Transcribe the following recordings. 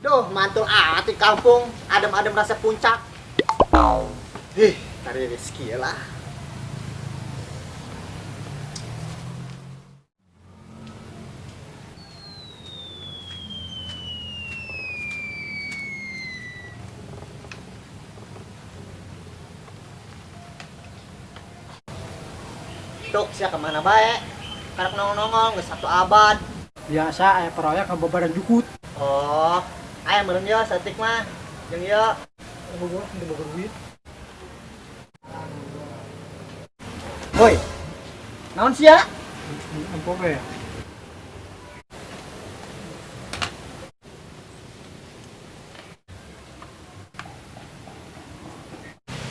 Duh, mantul amat di kampung, adem-adem rasa puncak. Cari rezeki lah. Dok, siya kemana baik? Karena nongol-nongol, nggak satu abad. Biasa aya proyek ke babaran jukut. Oh, ayam belum ya, setik mah. Yang ya. Bogor, di Bogor duit. Woi, naon sih ya? Empok ya.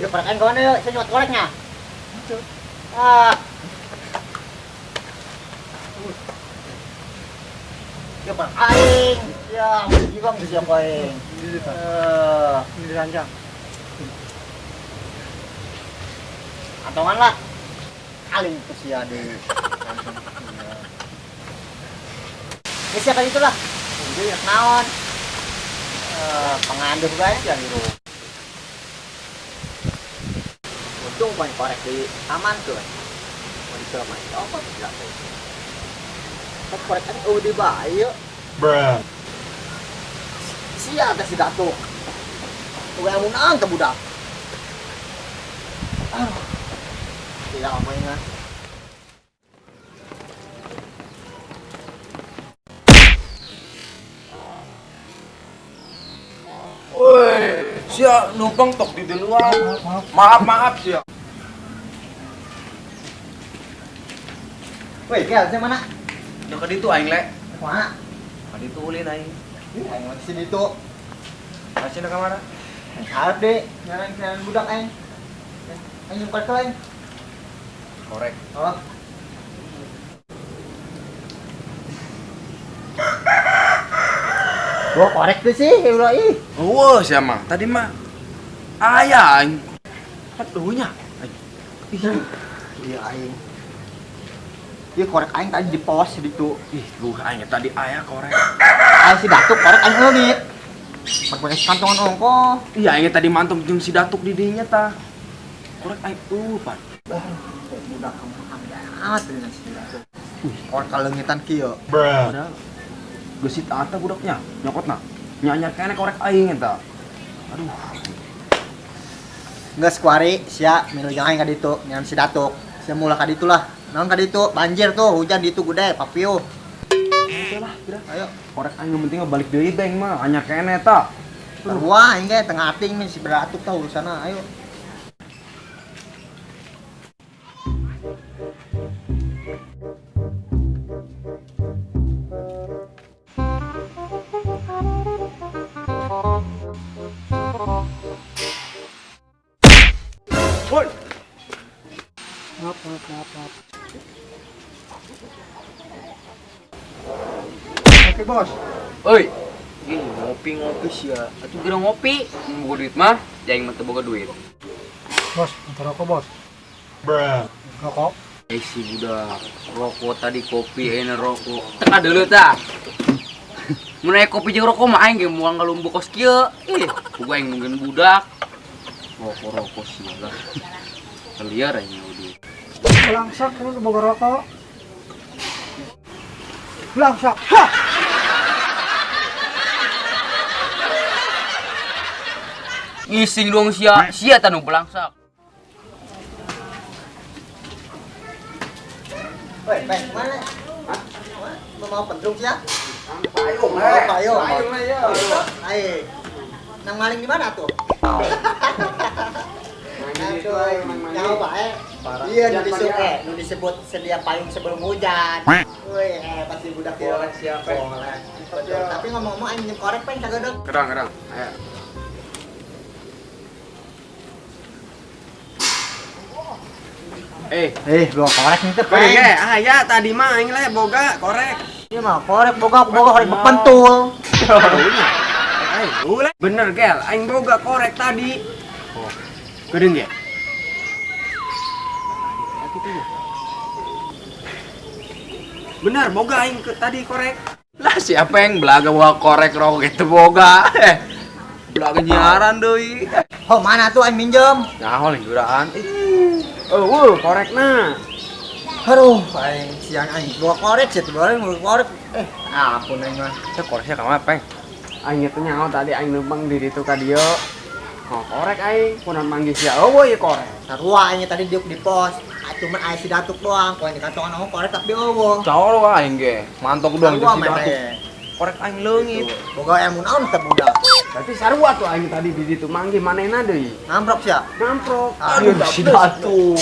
Yuk, korekan kawan yuk, saya nyuat koreknya. Ah. Yuk, pak aing. Ya, gimana sih siapa aing? Ini ranjang. Antongan lah. Aling itu sih ya di. Ini siapa itulah? Ini naon? Penganduh guys ya gitu. Untung banyak korek di taman tuh. Mau dicoba apa tidak tuh? Korek kan udah bayu. Bruh. Sia teh si datuk. Tuh yang munang ke budak. Tidak apa ingat. Woi, sia numpang tok di luar. Maaf sia. Woi, Kel, saya mana? Dekat itu aing le. Mana? Kadi itu ulin aing. Aing di sini tuh. Masih nak kamar? Harap deh, nyaran budak aing. Aing nyumpar ke lain. Korek. Oh. Gua korek tuh sih, ulah ih. Oh, siapa? Tadi mah ayah aing. Aduhnya. Iya aing. Iya korek aing tadi di pos gitu. Ih, lu aing tadi ayah korek. Aing si datuk korek aing leungit. Pakai kantongan ongko. Iya, aing tadi mantap jeung si datuk di dinya tah. Korek aing Pak. Budak kamu amat dengan si datuk. Korek kalengitan kieu. Padahal gesit ata budaknya, nyokotna. Nyanyar kene korek aing eta. Aduh. Nggak sekuari, sia minum jangan ka ditu, nyan si datuk. Sia mula ka ditu lah. Naon ka ditu, banjir tuh, hujan ditu gede, papiu. Oke lah, kira. Ayo, Korek aing yang penting balik deui beng mah, anyar kene eta. wah, ini kayak tengah ating nih si beratuk tahu sana. Ayo. Woi, Maaf. Oke, Bos. Oi, ngopi sih ya. Atuh kira ngopi, boga duit mah, jangan mah teu boga duit. Bos, untuk rokok, Bos. bruh. Rokok. Si budak rokok tadi kopi ayeuna rokok. Teka deuleu tah. Mun aya kopi jeung rokok mah aing ge moal ngalumbu kos kieu. Boga aing nungguin budak. Rokok sih lah. Keliar aja duit. Belangsak terus boga rokok. Belangsak. Hah. Ngising dong sia tanu belangsak. Woi, Bang, mana? Mau pentrung sih ya? Payung, Payung. ya. Ayo. Nang maling di mana tuh? Jauh baik. Iya, nu disebut sedia payung sebelum hujan. Woi, pasti budak ya. Siapa? Tapi ngomong-ngomong anjing korek pengen kagak dok. Kerang. Ayo. Gua korek nih teh Oke, ya tadi mah aing le boga korek. Ini mah korek boga korek bepentul. Bener, Gel. Aing boga korek tadi. Oh. Geudeung ya? Bener, boga aing tadi korek. Lah siapa yang belaga bawa korek rokok gitu boga? Belaga nyiaran doi. Oh, mana tuh aing minjem? Nyaho lingkuraan. Oh, korekna. Aduh, aing siang aing bawa korek sih, bawa korek. Ampun aing mah. Saya koreknya ka mana, Peng? Aing itu nyaho tadi aing numpang di ditu ka dieu. Oh, korek aing kunaon manggih sia. Oh, ieu korek. Sarua aing tadi diuk di pos. Cuman aing si datuk doang, poin di kantongan aku korek tapi eueuh. Cawol aing ge. Mantok doang Sarua di mah situ. teh. Korek aing leungit. Boga yang mun naon teh budak. Berarti sarua tuh aing tadi di ditu manggih manehna deui. Ngamprok sia. Ngamprok. Aduh, si datu.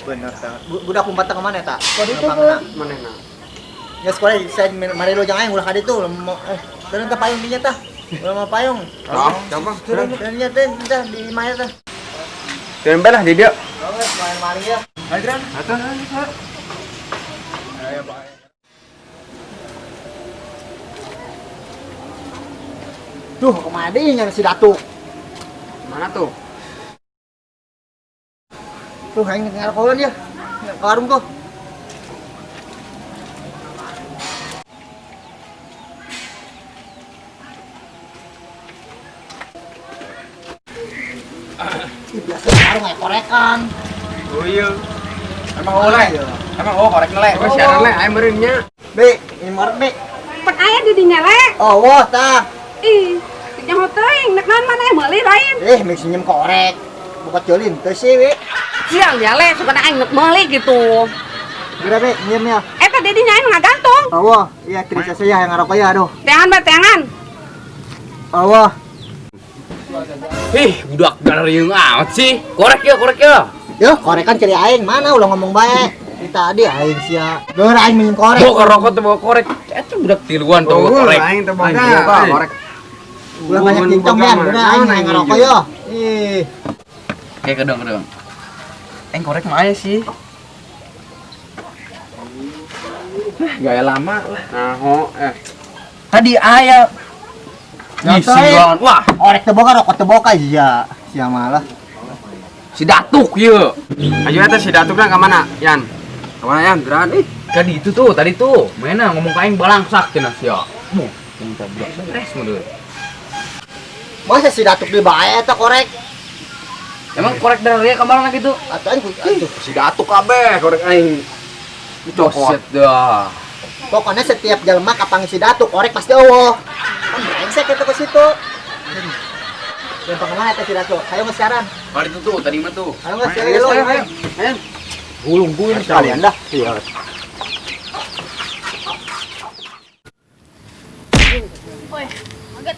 Bener teh. Budak umpat ke mana eta? Kok ditu tuh manehna? Ya sekolah saya mari lo jangan ulah kadi tuh. Teureun teh payung dinya tah. Ulah mah payung. Gampang. Teureun nya teh di maya teh. Tembel lah di dia. Banget main maling ya. Ayo, Gran. Atuh. Ayo, Pak. Tuh, kemana dia nyari si datuk? Mana tuh? Tuh, yang ngarkolan dia. Ke warung tuh. Biasa warung kayak korekan. Oh iya. Emang oleh. Emang korek le. Wes siaran le aya meureun nya. Be, ini marek be. Pet aya di dinya le. Oh, wah tah. Ih, jangan teuing, nek naon maneh meuli lain. Mix senyum korek. Buka jolin teh sih, be. Siang ya le, suka aing nek meuli gitu. Kira be, nyemnya. Eta di dinya aing ngagantung. Oh, wah. Iya, Trisa saya yang ngarok ya, aduh. Tengan be tengan. Oh, wah. Ih, budak gareuing amat sih. Korek ya. Yo, korekan cari aing mana ulah ngomong baik. Ini tadi aing sia. Geur aing minjem korek. Bawa rokok tuh bawa korek. Eta budak tiluan tuh bawa korek. Aing teh boga korek. Ulah banyak cincong ya, udah aing yang ngerokok yo. Ih. Kayak kedong. Korek mah aya sih. Gaya lama lah. Naho Tadi aya. Nyatain. Wah, Korek teu boga rokok teu boga iya. Sia malah. si datuk ieu. Ayo eta si datukna ka mana? Yan. Ka mana Yan? Geran Tadi itu tuh, mana ngomong ka aing balangsak cenah sia. Muh, minta budak stres meureun. Masa si datuk di bae eta korek? Emang korek dari kamar gitu? Atuh aing kudu. si datuk kabeh korek aing. Cokot dah. Pokoknya setiap jelema kapang si datuk korek pasti eueuh. Kan brengsek eta ke situ. Yang pengenah eta si datuk. Ayo ngesiaran. Kali itu tuh, tadi mah tuh. Ayo ngesiaran. Ayo. Gulung Sekalian dah. Iya. Woi, kaget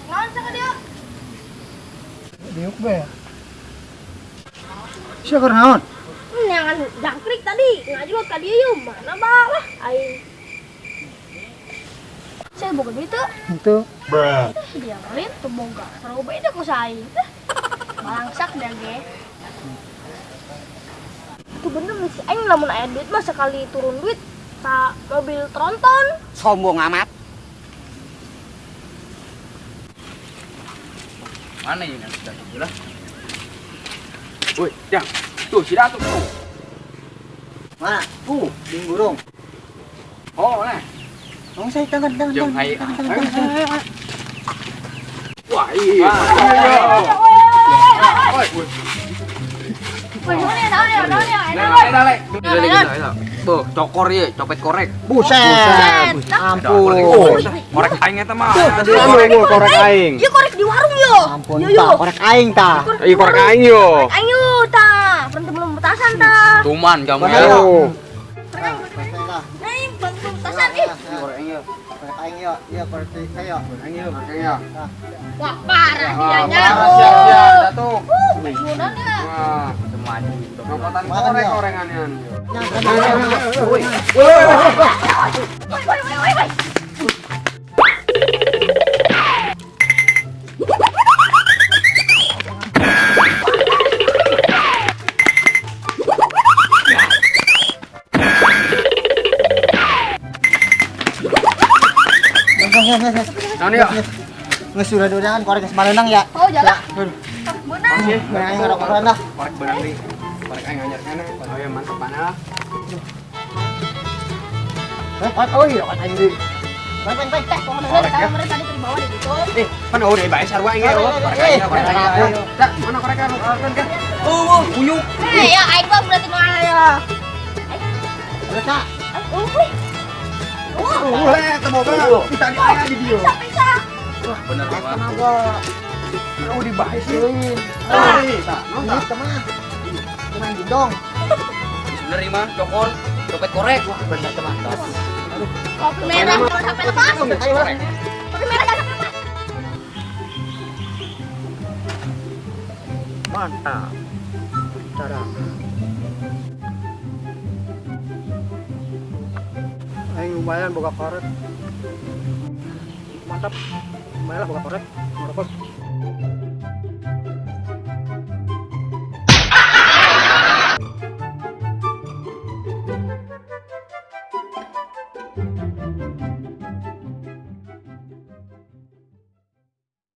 naon saka dia? Diuk be. Sia keur naon? Nyangan jangkrik tadi, ngajut ka dieu yeuh, mana balah aing. Saya boga duit teu. Itu. Dia malin teu boga. Sarua beda ku saing. Balangsak dah ge. Itu bener sih, aing lamun aya duit mah sekali turun duit ta mobil tronton. Sombong amat. Mana ini sudah lah? Woi, Yang. Tuh si datuk tuh. Mana? Di burung. Oh, nah. Tong saya tangan. Jeung hai. Wah, iya. Woi, naon ya? Boh, cokor ye, copet korek. Buset. Ampun. Korek aing eta mah. Korek aing. Ieu korek di warung yo. Ampun ta, korek aing ta. Ieu korek aing yo. Ayo ta, berhenti belum petasan ta. Tuman kamu Mana ya. yo? Nih, belum petasan ih. Korek aing yo. Korek aing yo. Iya korek saya. Aing yo, aing yo. Wah, parah dianya. Siap, datuk. Bener ya. Wah, Semaju. ngopatan Makan korek yo. korenganean. Woi. Naon ya? Nges sudah doangan korek semalenang ya. Oh, jalan. Bener. Korek aing ngarok dah. Korek beunang deui. Korek aing anyar kana. Oh ya mantep pana. Oh iya, kan aing di. Teh, pohon dulu tahu mereka tadi di bawah ditutup. Pan oh deh bae sarua aing ge. Korek aing, korek aing. Dak, mana korek anu? Kan kan. Uyuk. Ya aing mah berarti nu aya. Terus tak. Wih. Semoga kita di aya di dieu. Bisa. Wah, bener mah. Tenaga. Oh dibahas seueun. Ah. Tah, naon tah? Cuman dong. Bener ieu mah, cokor, copet korek. Wah, bener teman. Kopi merah jangan sampai lepas. Korek. Kopi merah jangan sampai lepas. Mantap. Cara. Aing lumayan boga korek. Mantap. Lumayan lah boga korek. Merokok.